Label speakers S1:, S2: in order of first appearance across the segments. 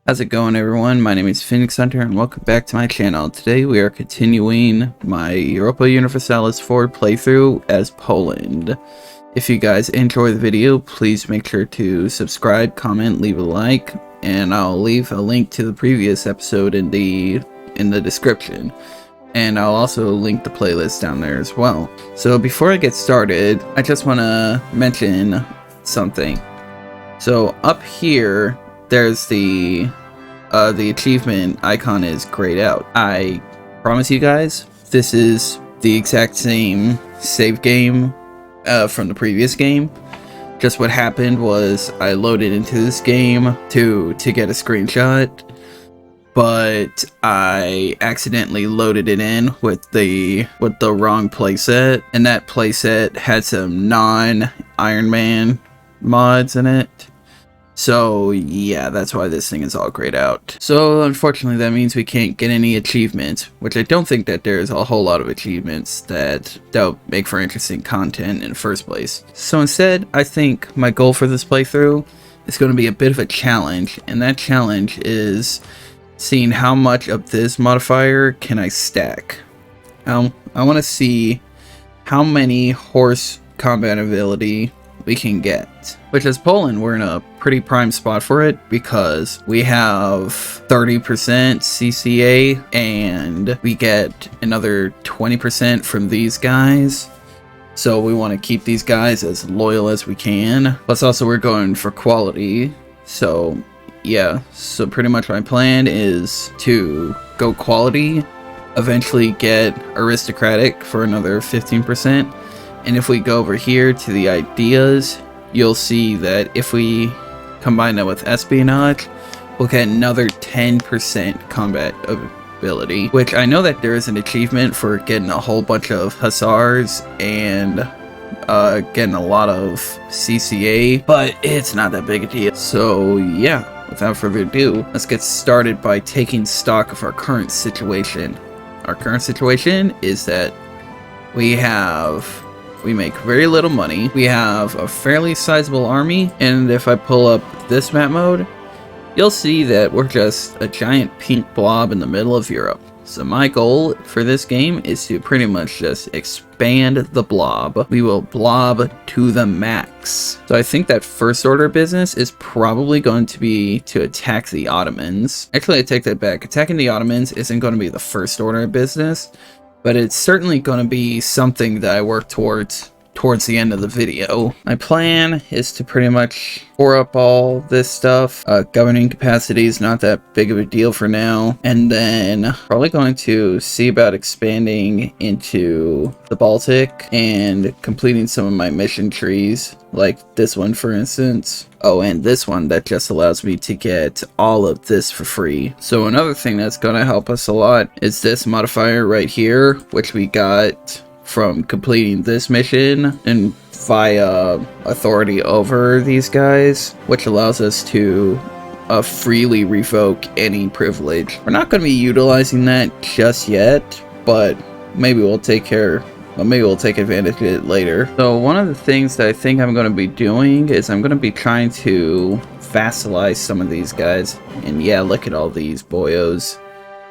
S1: How's it going, everyone? My name is Phoenix Hunter and welcome back to my channel. Today we are continuing my Europa Universalis 4 playthrough as Poland. If you guys enjoy the video, please make sure to subscribe, comment, leave a like, and I'll leave a link to the previous episode in the description. And I'll also link the playlist down there as well. So before I get started, I just want to mention something. So up here, there's the achievement icon is grayed out. I promise you guys, this is the exact same save game from the previous game. Just what happened was I loaded into this game to get a screenshot, but I accidentally loaded it in with the wrong playset, and that playset had some non-Iron Man mods in it. So yeah, that's why this thing is all grayed out. So unfortunately that means we can't get any achievements, which I don't think that there's a whole lot of achievements that'll make for interesting content in the first place. So instead, I think my goal for this playthrough is going to be a bit of a challenge, and that challenge is seeing how much of this modifier can I stack. I want to see how many horse combat ability we can get, which as Poland, we're in a pretty prime spot for it because we have 30% CCA and we get another 20% from these guys. So we want to keep these guys as loyal as we can. Plus also we're going for quality. So yeah, so pretty much my plan is to go quality, eventually get aristocratic for another 15%. And if we go over here to the ideas, you'll see that if we combine that with espionage, we'll get another 10% combat ability, which I know that there is an achievement for getting a whole bunch of hussars and getting a lot of CCA, but it's not that big a deal. So yeah, without further ado, let's get started by taking stock of our current situation. Our current situation is that we make very little money. We have a fairly sizable army, and if I pull up this map mode, you'll see that we're just a giant pink blob in the middle of Europe. So my goal for this game is to pretty much just expand the blob. We will blob to the max. So I think that first order business is probably going to be to attack the Ottomans. Actually, I take that back. Attacking the Ottomans isn't going to be the first order of business, but it's certainly going to be something that I work towards the end of the video. My plan is to pretty much pour up all this stuff. Governing capacity is not that big of a deal for now. And then probably going to see about expanding into the Baltic and completing some of my mission trees, like this one for instance. Oh, and this one that just allows me to get all of this for free. So another thing that's going to help us a lot is this modifier right here, which we got from completing this mission and via authority over these guys, which allows us to freely revoke any privilege. We're not going to be utilizing that just yet, but maybe we'll take advantage of it later. So one of the things that I think I'm going to be doing is I'm going to be trying to vassalize some of these guys. And yeah, look at all these boyos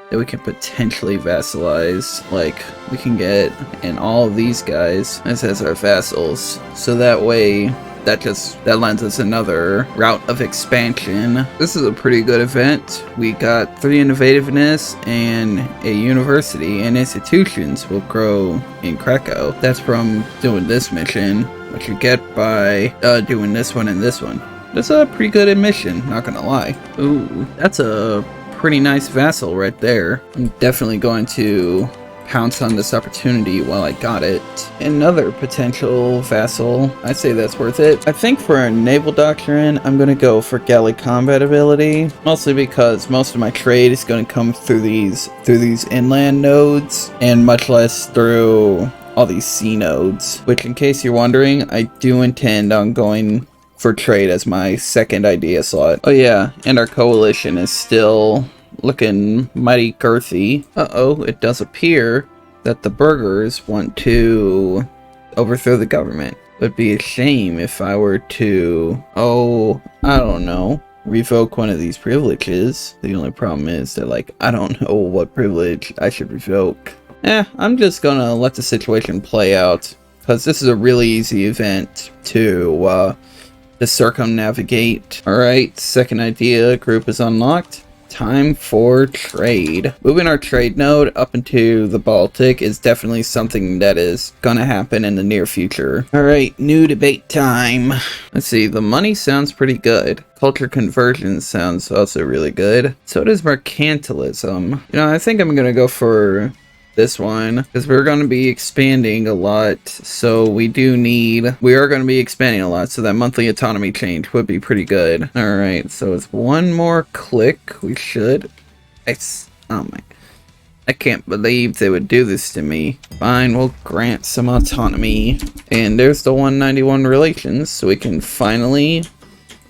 S1: that we can potentially vassalize. Like, we can get in all of these guys as our vassals. So that way, that lends us another route of expansion. This is a pretty good event. We got 3 innovativeness and a university, and institutions will grow in Krakow. That's from doing this mission, which you get by doing this one and this one. That's a pretty good mission, not gonna lie. Ooh, that's a pretty nice vassal right there. I'm definitely going to pounce on this opportunity while I got it. Another potential vassal, I say that's worth it. I think for a naval doctrine, I'm going to go for galley combat ability, mostly because most of my trade is going to come through these inland nodes, and much less through all these sea nodes, which, in case you're wondering, I do intend on going for trade as my second idea slot. Oh yeah, and our coalition is still looking mighty girthy. It does appear that the burghers want to overthrow the government. It would be a shame if I were to, I don't know, revoke one of these privileges. The only problem is that, like, I don't know what privilege I should revoke. I'm just gonna let the situation play out, because this is a really easy event to circumnavigate. Alright, second idea group is unlocked. Time for trade. Moving our trade node up into the Baltic is definitely something that is gonna happen in the near future. Alright, new debate time. Let's see, the money sounds pretty good. Culture conversion sounds also really good. So does mercantilism. You know, I think I'm gonna go for this one, because we're going to be expanding a lot, so we are going to be expanding a lot, so that monthly autonomy change would be pretty good. Alright, so it's one more click. We should. Oh my, I can't believe they would do this to me. Fine, we'll grant some autonomy. And there's the 191 relations, so we can finally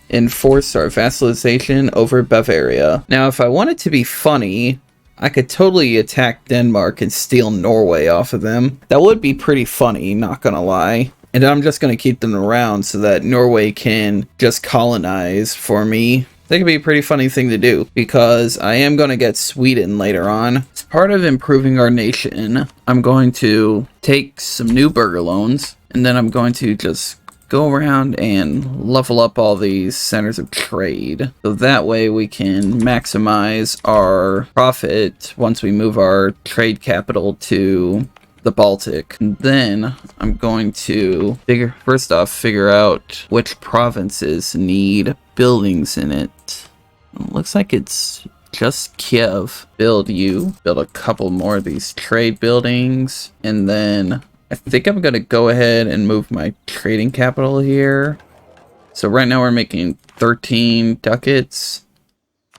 S1: enforce our vassalization over Bavaria. Now, if I wanted to be funny, I could totally attack Denmark and steal Norway off of them. That would be pretty funny, not gonna lie. And I'm just gonna keep them around so that Norway can just colonize for me. That could be a pretty funny thing to do, because I am gonna get Sweden later on. As part of improving our nation, I'm going to take some new burger loans, and then I'm going to just go around and level up all these centers of trade, so that way we can maximize our profit once we move our trade capital to the Baltic. And then I'm going to first off figure out which provinces need buildings in it. It looks like it's just Kiev. Build a couple more of these trade buildings, and then I think I'm going to go ahead and move my trading capital here. So right now we're making 13 ducats.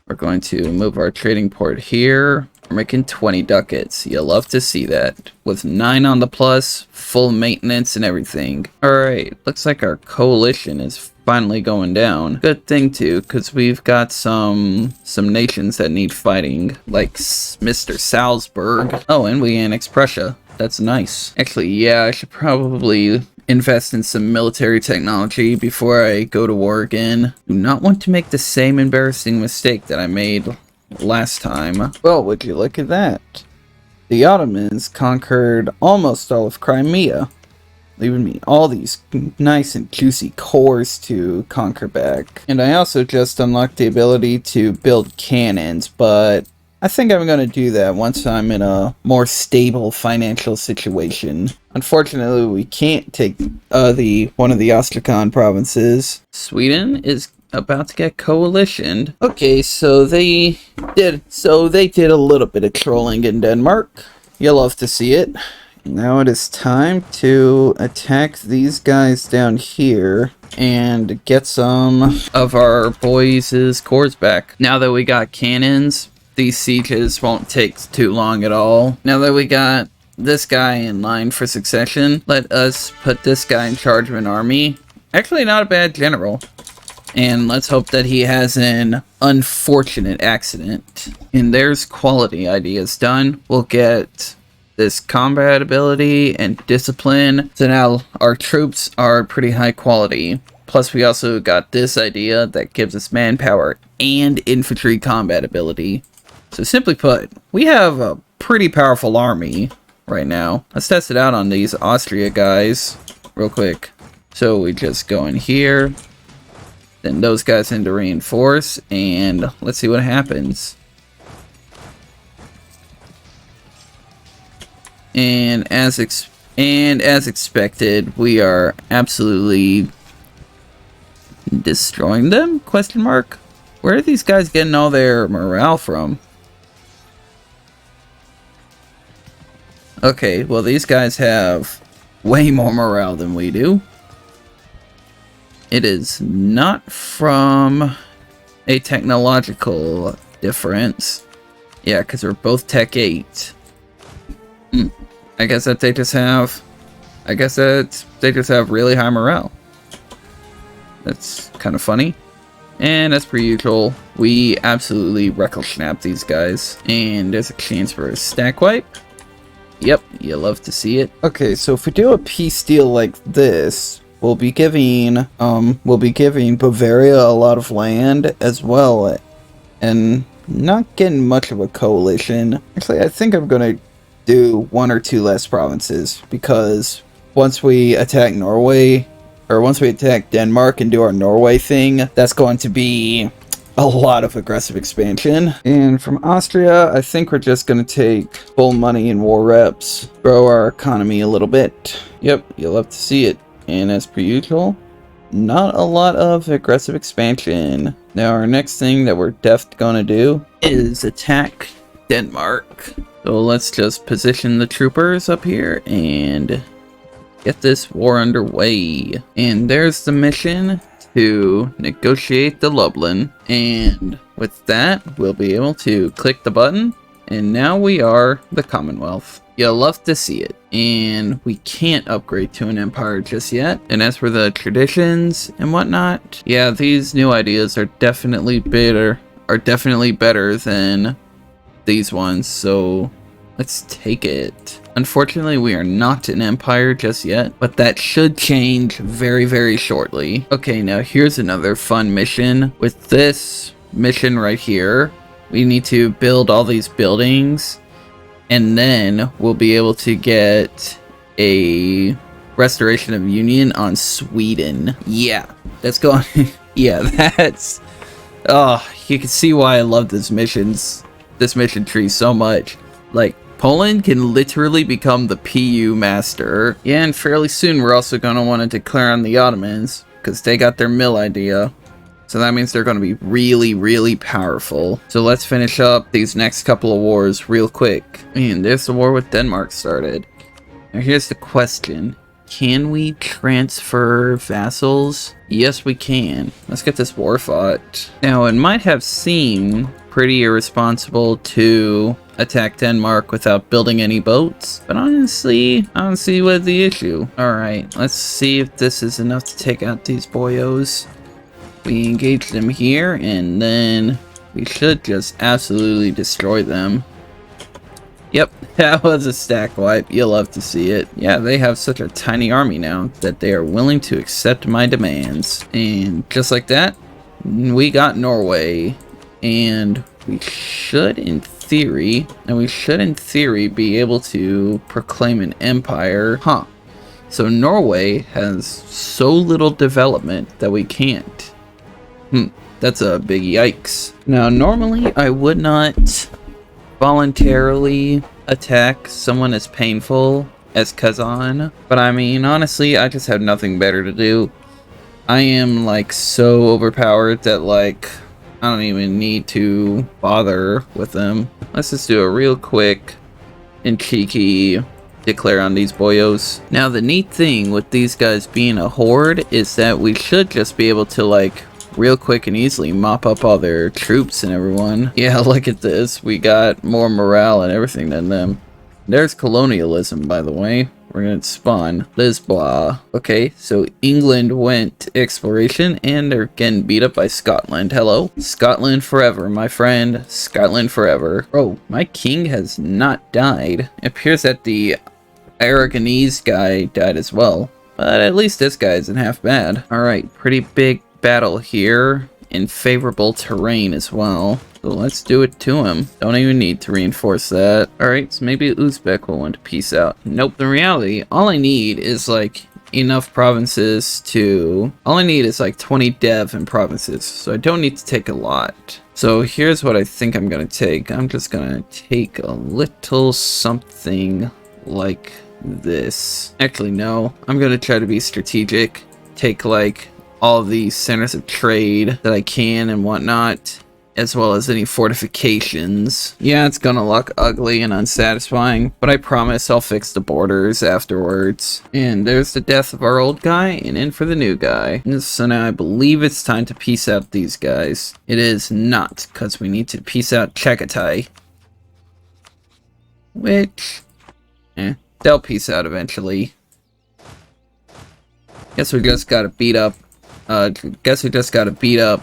S1: We're going to move our trading port here. We're making 20 ducats. You'll love to see that. With 9 on the plus, full maintenance and everything. Alright, looks like our coalition is finally going down. Good thing too, because we've got some nations that need fighting, like Mr. Salzburg. Oh, and we annexed Prussia. That's nice. Actually, yeah, I should probably invest in some military technology before I go to war again. Do not want to make the same embarrassing mistake that I made last time. Well, would you look at that? The Ottomans conquered almost all of Crimea, leaving me all these nice and juicy cores to conquer back. And I also just unlocked the ability to build cannons, but I think I'm going to do that once I'm in a more stable financial situation. Unfortunately, we can't take one of the Astrakhan provinces. Sweden is about to get coalitioned. Okay, so they did a little bit of trolling in Denmark. You'll love to see it. Now it is time to attack these guys down here and get some of our boys' cores back. Now that we got cannons, these sieges won't take too long at all. Now that we got this guy in line for succession, let us put this guy in charge of an army. Actually, not a bad general. And let's hope that he has an unfortunate accident. And there's quality ideas done. We'll get this combat ability and discipline. So now our troops are pretty high quality. Plus we also got this idea that gives us manpower and infantry combat ability. So simply put, we have a pretty powerful army right now. Let's test it out on these Austria guys real quick. So we just go in here, then those guys into reinforce, and let's see what happens. And as expected, we are absolutely destroying them? Question mark. Where are these guys getting all their morale from? Okay, well these guys have way more morale than we do. It is not from a technological difference. Yeah, because we're both Tech 8. I guess that they just have really high morale. That's kind of funny. And as per usual, we absolutely snap these guys. And there's a chance for a stack wipe. Yep, you love to see it. Okay, so if we do a peace deal like this, we'll be giving Bavaria a lot of land as well, and not getting much of a coalition. Actually, I think I'm gonna do 1 or 2 less provinces, because once we attack Norway, or once we attack Denmark and do our Norway thing, that's going to be a lot of aggressive expansion. And from Austria, I think we're just gonna take full money in war reps, grow our economy a little bit. Yep, you'll have to see it. And as per usual, not a lot of aggressive expansion. Now our next thing that we're definitely gonna do is attack Denmark. So let's just position the troopers up here and get this war underway. And there's the mission to negotiate the Lublin, and with that we'll be able to click the button, and now we are the Commonwealth. You'll love to see it. And we can't upgrade to an empire just yet. And as for the traditions and whatnot, yeah, these new ideas are definitely better than these ones, so let's take it. Unfortunately, we are not an empire just yet, but that should change very, very shortly. Okay, now here's another fun mission. With this mission right here, we need to build all these buildings, and then we'll be able to get a restoration of union on Sweden. Yeah, that's going. Yeah, that's. Oh, you can see why I love this mission tree so much. Like, Poland can literally become the PU master. Yeah, and fairly soon we're also going to want to declare on the Ottomans, because they got their mill idea. So that means they're going to be really, really powerful. So let's finish up these next couple of wars real quick. And there's the war with Denmark started. Now here's the question. Can we transfer vassals? Yes, we can. Let's get this war fought. Now, it might have seemed pretty irresponsible to attack Denmark without building any boats, but honestly, I don't see what the issue. Alright, let's see if this is enough to take out these boyos. We engage them here, and then we should just absolutely destroy them. Yep, that was a stack wipe. You'll love to see it. Yeah, they have such a tiny army now that they are willing to accept my demands. And just like that, we got Norway. And we should, in theory, be able to proclaim an empire. Huh. So Norway has so little development that we can't. That's a big yikes. Now, normally I would not voluntarily attack someone as painful as Kazan, but I mean, honestly, I just have nothing better to do. I am like so overpowered that like I don't even need to bother with them. Let's just do a real quick and cheeky declare on these boyos. Now the neat thing with these guys being a horde is that we should just be able to like real quick and easily mop up all their troops and everyone. Yeah, look at this. We got more morale and everything than them. There's colonialism, by the way. We're gonna spawn Lisboa. Okay, so England went exploration and they're getting beat up by Scotland. Hello? Scotland forever, my friend. Scotland forever. Oh, my king has not died. It appears that the Aragonese guy died as well. But at least this guy isn't half bad. Alright, pretty big battle here in favorable terrain as well. So let's do it to him. Don't even need to reinforce that. Alright, so maybe Uzbek will want to peace out. Nope. In reality, all I need is like enough provinces to... All I need is like 20 dev in provinces. So I don't need to take a lot. So here's what I think I'm going to take. I'm just going to take a little something like this. Actually, no. I'm going to try to be strategic. Take like all the centers of trade that I can and whatnot, as well as any fortifications. Yeah, it's gonna look ugly and unsatisfying, but I promise I'll fix the borders afterwards. And there's the death of our old guy, and in for the new guy. And so now I believe it's time to peace out these guys. It is not, because we need to peace out Chagatai. Which, they'll peace out eventually. Guess we just gotta beat up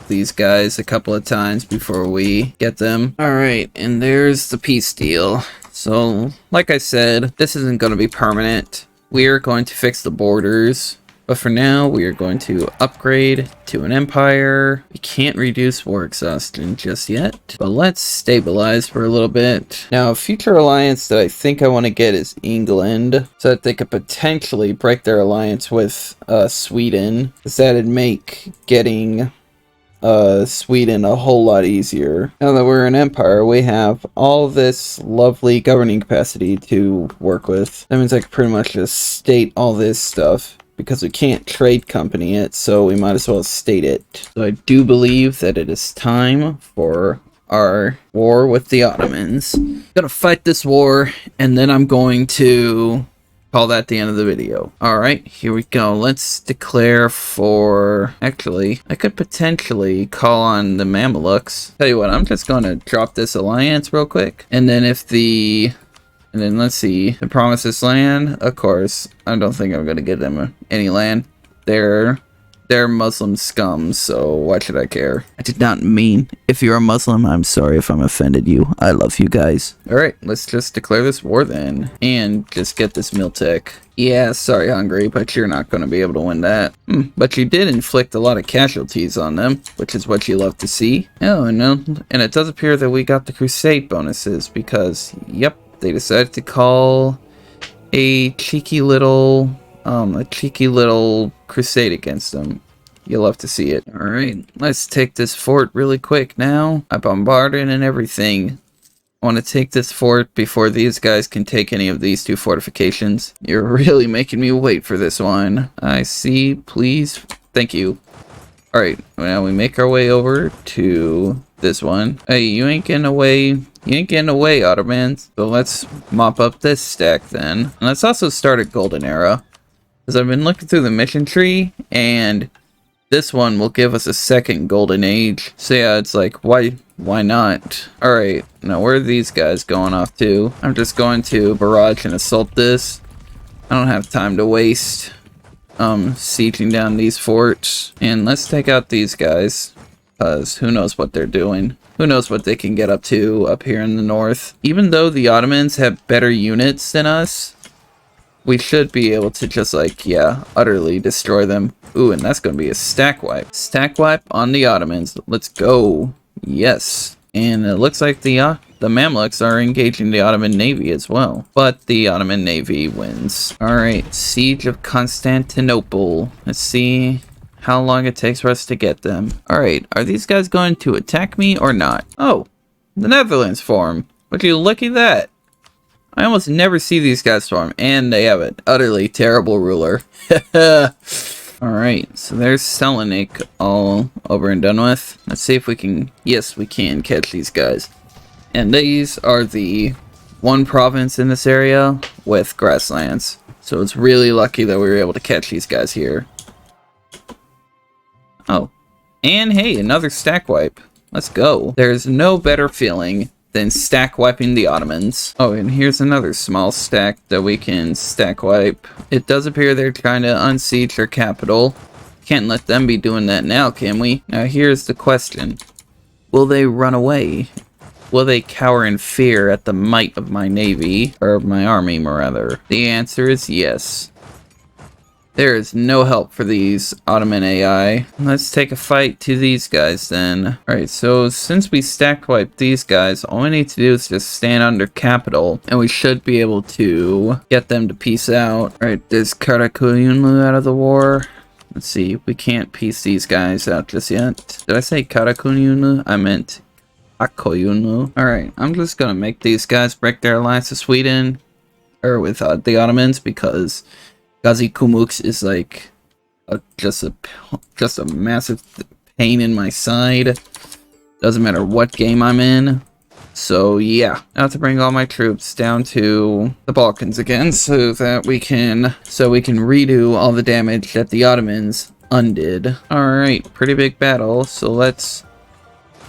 S1: these guys a couple of times before we get them. Alright, and there's the peace deal. So, like I said, this isn't going to be permanent. We are going to fix the borders, But for now, we are going to upgrade to an empire. We can't reduce war exhaustion just yet, but let's stabilize for a little bit. Now, a future alliance that I think I want to get is England, so that they could potentially break their alliance with Sweden, because that'd make getting Sweden a whole lot easier. Now that we're an empire, we have all this lovely governing capacity to work with. That means I can pretty much just state all this stuff, because we can't trade company it, so we might as well state it. So I do believe that it is time for our war with the Ottomans. Gonna fight this war, and then I'm going to call that the end of the video. Alright, here we go. Let's declare for... Actually, I could potentially call on the Mamelukes. Tell you what, I'm just gonna drop this alliance real quick, and then if the... And then let's see, the promises land, of course, I don't think I'm gonna get them any land. They're Muslim scum, so why should I care? I did not mean, if you're a Muslim, I'm sorry if I'm offended you. I love you guys. Alright, let's just declare this war then, and just get this Miltech. Yeah, sorry Hungary, but you're not gonna be able to win that. But you did inflict a lot of casualties on them, which is what you love to see. Oh, no, and it does appear that we got the crusade bonuses, because, yep, they decided to call a cheeky little crusade against them. You'll love to see it. Alright, let's take this fort really quick now. I bombarded and everything. I want to take this fort before these guys can take any of these two fortifications. You're really making me wait for this one. I see, please. Thank you. Alright, now we make our way over to this one. Hey, you ain't getting away. You ain't getting away, Ottomans. So let's mop up this stack then. And let's also start a golden era. Because I've been looking through the mission tree, and this one will give us a second golden age. So yeah, it's like, why not? Alright, now where are these guys going off to? I'm just going to barrage and assault this. I don't have time to waste sieging down these forts. And let's take out these guys, because who knows what they're doing. Who knows what they can get up to up here in the north. Even though the Ottomans have better units than us, we should be able to just, like, yeah, utterly destroy them. Ooh, and that's going to be a stack wipe. Stack wipe on the Ottomans. Let's go. Yes. And it looks like the Mamluks are engaging the Ottoman Navy as well. But the Ottoman Navy wins. Alright, Siege of Constantinople. Let's see how long it takes for us to get them. Alright, are these guys going to attack me or not? Oh, the Netherlands form. Would you look at that? I almost never see these guys form, and they have an utterly terrible ruler. Alright, so there's Salonik all over and done with. Let's see if we can... Yes, we can catch these guys. And these are the one province in this area with grasslands. So it's really lucky that we were able to catch these guys here. Oh, and hey, another stack wipe. Let's go. There's no better feeling than stack wiping the Ottomans. Oh, and here's another small stack that we can stack wipe. It does appear they're trying to unsiege their capital. Can't let them be doing that now, can we? Now here's the question. Will they run away? Will they cower in fear at the might of my navy? Or my army, rather? The answer is yes. There is no help for these Ottoman AI. Let's take a fight to these guys then. Alright, so since we stack wipe these guys, all we need to do is just stand under capital, and we should be able to get them to peace out. Alright, there's Karakoyunlu out of the war. Let's see, we can't peace these guys out just yet. Did I say Karakoyunlu? I meant Akoyunlu. Alright, I'm just gonna make these guys break their alliance with Sweden, or with the Ottomans, because Gazi Kumux is like just a massive pain in my side. Doesn't matter what game I'm in. So yeah, now to bring all my troops down to the Balkans again, so that we can redo all the damage that the Ottomans undid. All right, pretty big battle. So let's.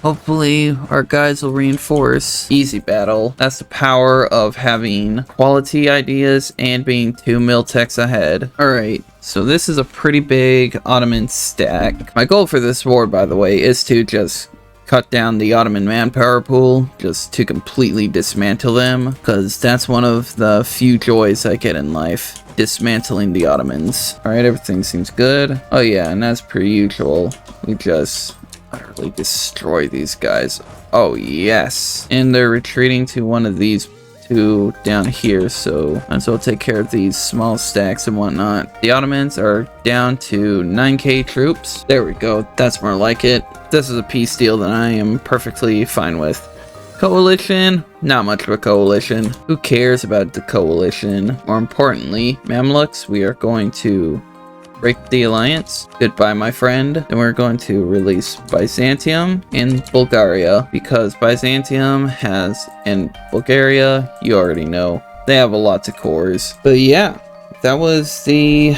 S1: Hopefully our guys will reinforce. Easy battle. That's the power of having quality ideas and being 2 Miltechs ahead. Alright, so this is a pretty big Ottoman stack. My goal for this war, by the way, is to just cut down the Ottoman manpower pool just to completely dismantle them, because that's one of the few joys I get in life, dismantling the Ottomans. Alright, everything seems good. Oh yeah, and as per usual, we just utterly destroy these guys. Oh yes, and they're retreating to one of these two down here, so might as well take care of these small stacks and whatnot. The Ottomans are down to 9k troops. There we go, that's more like it. This is a peace deal that I am perfectly fine with. Coalition? Not much of a coalition. Who cares about the coalition? More importantly, Mamluks, we are going to break the alliance. Goodbye, my friend. Then we're going to release Byzantium and Bulgaria, because Byzantium has, and Bulgaria, you already know, they have a lot of cores. But yeah, that was the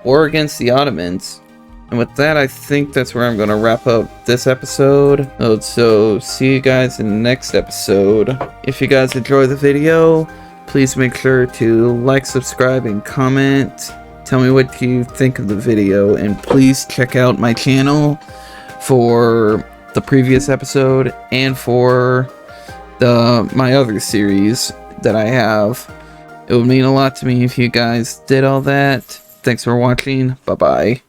S1: war against the Ottomans. And with that, I think that's where I'm going to wrap up this episode. So see you guys in the next episode. If you guys enjoy the video, please make sure to like, subscribe, and comment. Tell me what you think of the video, and please check out my channel for the previous episode and for my other series that I have. It would mean a lot to me if you guys did all that. Thanks for watching. Bye-bye.